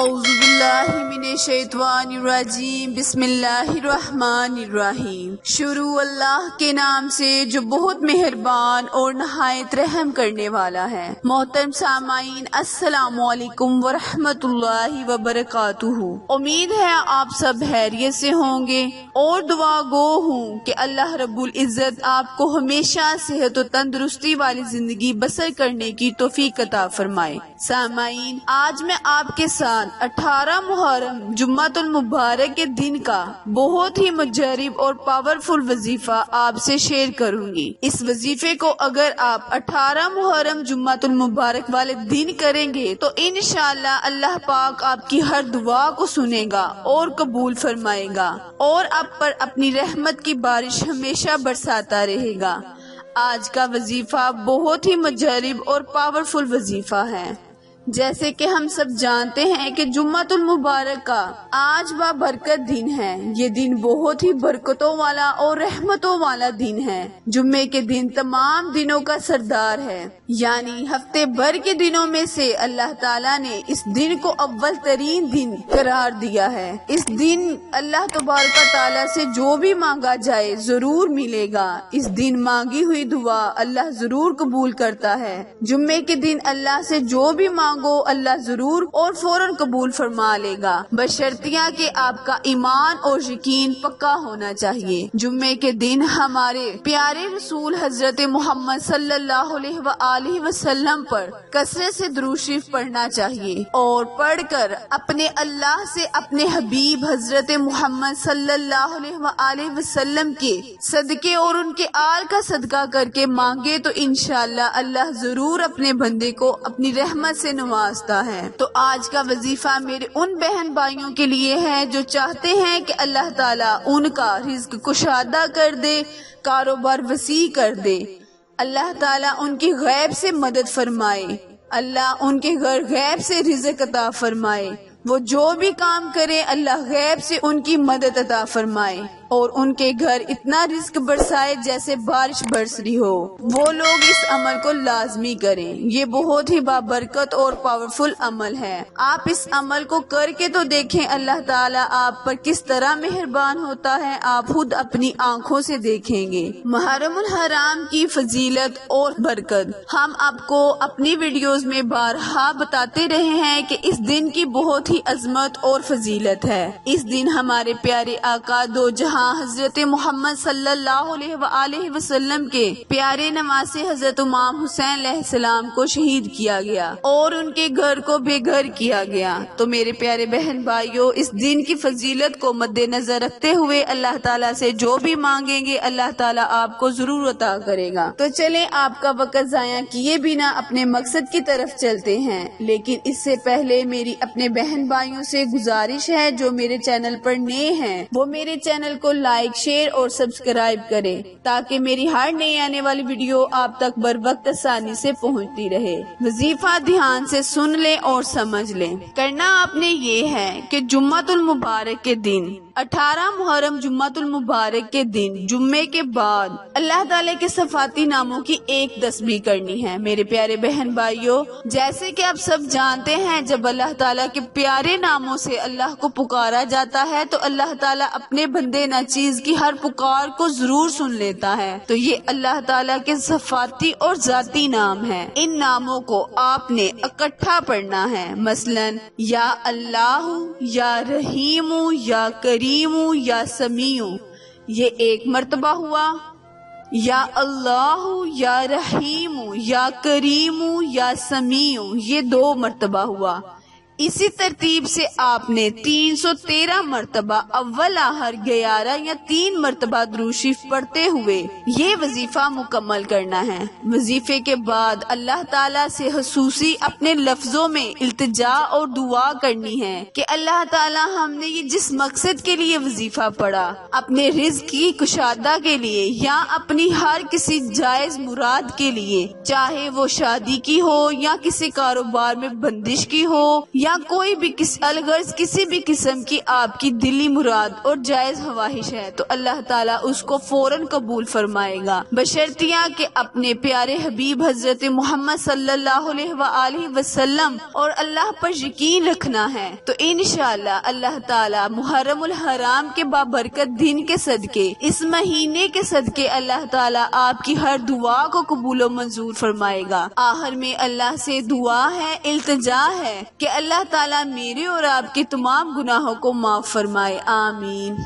اعوذ باللہ من الشیطان الرجیم بسم اللہ الرحمن الرحیم۔ شروع اللہ کے نام سے جو بہت مہربان اور نہایت رحم کرنے والا ہے۔ محترم سامعین، السلام علیکم ورحمۃ اللہ وبرکاتہ۔ امید ہے آپ سب خیریت سے ہوں گے اور دعا گو ہوں کہ اللہ رب العزت آپ کو ہمیشہ صحت و تندرستی والی زندگی بسر کرنے کی توفیق عطا فرمائے۔ سامعین، آج میں آپ کے ساتھ 18 محرم جمعۃ المبارک کے دن کا بہت ہی مجرب اور پاورفل وظیفہ آپ سے شیئر کروں گی۔ اس وظیفے کو اگر آپ 18 محرم جمعۃ المبارک والے دن کریں گے تو انشاءاللہ اللہ پاک آپ کی ہر دعا کو سنے گا اور قبول فرمائے گا اور آپ پر اپنی رحمت کی بارش ہمیشہ برساتا رہے گا۔ آج کا وظیفہ بہت ہی مجرب اور پاورفل وظیفہ ہے۔ جیسے کہ ہم سب جانتے ہیں کہ جمعۃ المبارک کا آج بابرکت دن ہے۔ یہ دن بہت ہی برکتوں والا اور رحمتوں والا دن ہے۔ جمعے کے دن تمام دنوں کا سردار ہے، یعنی ہفتے بھر کے دنوں میں سے اللہ تعالیٰ نے اس دن کو اول ترین دن قرار دیا ہے۔ اس دن اللہ تبارک و تعالیٰ سے جو بھی مانگا جائے ضرور ملے گا۔ اس دن مانگی ہوئی دعا اللہ ضرور قبول کرتا ہے۔ جمعے کے دن اللہ سے جو بھی مانگو اللہ ضرور اور فوراً قبول فرما لے گا، بشرطیہ کہ آپ کا ایمان اور یقین پکا ہونا چاہیے۔ جمعے کے دن ہمارے پیارے رسول حضرت محمد صلی اللہ علیہ وآلہ وسلم پر کثرت سے درود شریف پڑھنا چاہیے اور پڑھ کر اپنے اللہ سے اپنے حبیب حضرت محمد صلی اللہ علیہ وآلہ وسلم کے صدقے اور ان کے آل کا صدقہ کر کے مانگے تو انشاءاللہ اللہ ضرور اپنے بندے کو اپنی رحمت سے نوازتا ہے۔ تو آج کا وظیفہ میرے ان بہن بھائیوں کے لیے ہے جو چاہتے ہیں کہ اللہ تعالیٰ ان کا رزق کشادہ کر دے، کاروبار وسیع کر دے، اللہ تعالیٰ ان کی غیب سے مدد فرمائے، اللہ ان کے گھر غیب سے رزق عطا فرمائے، وہ جو بھی کام کرے اللہ غیب سے ان کی مدد عطا فرمائے اور ان کے گھر اتنا رزق برسائے جیسے بارش برس رہی ہو۔ وہ لوگ اس عمل کو لازمی کریں، یہ بہت ہی بابرکت اور پاورفل عمل ہے۔ آپ اس عمل کو کر کے تو دیکھیں اللہ تعالیٰ آپ پر کس طرح مہربان ہوتا ہے، آپ خود اپنی آنکھوں سے دیکھیں گے۔ محرم الحرام کی فضیلت اور برکت ہم آپ کو اپنی ویڈیوز میں بارہا بتاتے رہے ہیں کہ اس دن کی بہت ہی عظمت اور فضیلت ہے۔ اس دن ہمارے پیارے آقا دو جہاں حضرت محمد صلی اللہ علیہ وآلہ وسلم کے پیارے نواسے حضرت امام حسین علیہ السلام کو شہید کیا گیا اور ان کے گھر کو بے گھر کیا گیا۔ تو میرے پیارے بہن بھائیوں، اس دن کی فضیلت کو مد نظر رکھتے ہوئے اللہ تعالیٰ سے جو بھی مانگیں گے اللہ تعالیٰ آپ کو ضرور عطا کرے گا۔ تو چلیں آپ کا وقت ضائع کیے بنا اپنے مقصد کی طرف چلتے ہیں، لیکن اس سے پہلے میری اپنے بہن بھائیوں سے گزارش ہے جو میرے چینل پر نئے ہیں وہ میرے چینل کو لائک، شیئر اور سبسکرائب کریں تاکہ میری ہر نئی آنے والی ویڈیو آپ تک بر وقت آسانی سے پہنچتی رہے۔ وظیفہ دھیان سے سن لیں اور سمجھ لیں۔ کرنا آپ نے یہ ہے کہ جمعۃ المبارک کے دن 18 محرم جمعۃ المبارک کے دن جمعے کے بعد اللہ تعالیٰ کے صفاتی ناموں کی ایک تسبیح کرنی ہے۔ میرے پیارے بہن بھائیوں، جیسے کہ آپ سب جانتے ہیں جب اللہ تعالیٰ کے پیارے ناموں سے اللہ کو پکارا جاتا ہے تو اللہ تعالیٰ اپنے بندے ناچیز کی ہر پکار کو ضرور سن لیتا ہے۔ تو یہ اللہ تعالیٰ کے صفاتی اور ذاتی نام ہیں۔ ان ناموں کو آپ نے اکٹھا پڑھنا ہے، مثلاً یا اللہ، یا رحیم، یا کریم، یا سمیع، یہ ایک مرتبہ ہوا، یا اللہ، یا رحیم، یا کریم، یا سمیع، یہ 2 مرتبہ ہوا۔ اسی ترتیب سے آپ نے 313 مرتبہ اول آخر 11 یا 3 مرتبہ درود شریف پڑھتے ہوئے یہ وظیفہ مکمل کرنا ہے۔ وظیفے کے بعد اللہ تعالیٰ سے خصوصی اپنے لفظوں میں التجا اور دعا کرنی ہے کہ اللہ تعالیٰ ہم نے یہ جس مقصد کے لیے وظیفہ پڑھا، اپنے رزق کی کشادہ کے لیے یا اپنی ہر کسی جائز مراد کے لیے، چاہے وہ شادی کی ہو یا کسی کاروبار میں بندش کی ہو یا یا کوئی بھی الغرض کسی بھی قسم کی آپ کی دلی مراد اور جائز خواہش ہے تو اللہ تعالیٰ اس کو فوراً قبول فرمائے گا، بشرطیہ کہ اپنے پیارے حبیب حضرت محمد صلی اللہ علیہ وآلہ وسلم اور اللہ پر یقین رکھنا ہے۔ تو انشاءاللہ اللہ تعالیٰ محرم الحرام کے بابرکت دن کے صدقے، اس مہینے کے صدقے اللہ تعالیٰ آپ کی ہر دعا کو قبول و منظور فرمائے گا۔ آخر میں اللہ سے دعا ہے، التجا ہے کہ اللہ تعالیٰ میرے اور آپ کے تمام گناہوں کو معاف فرمائے، آمین۔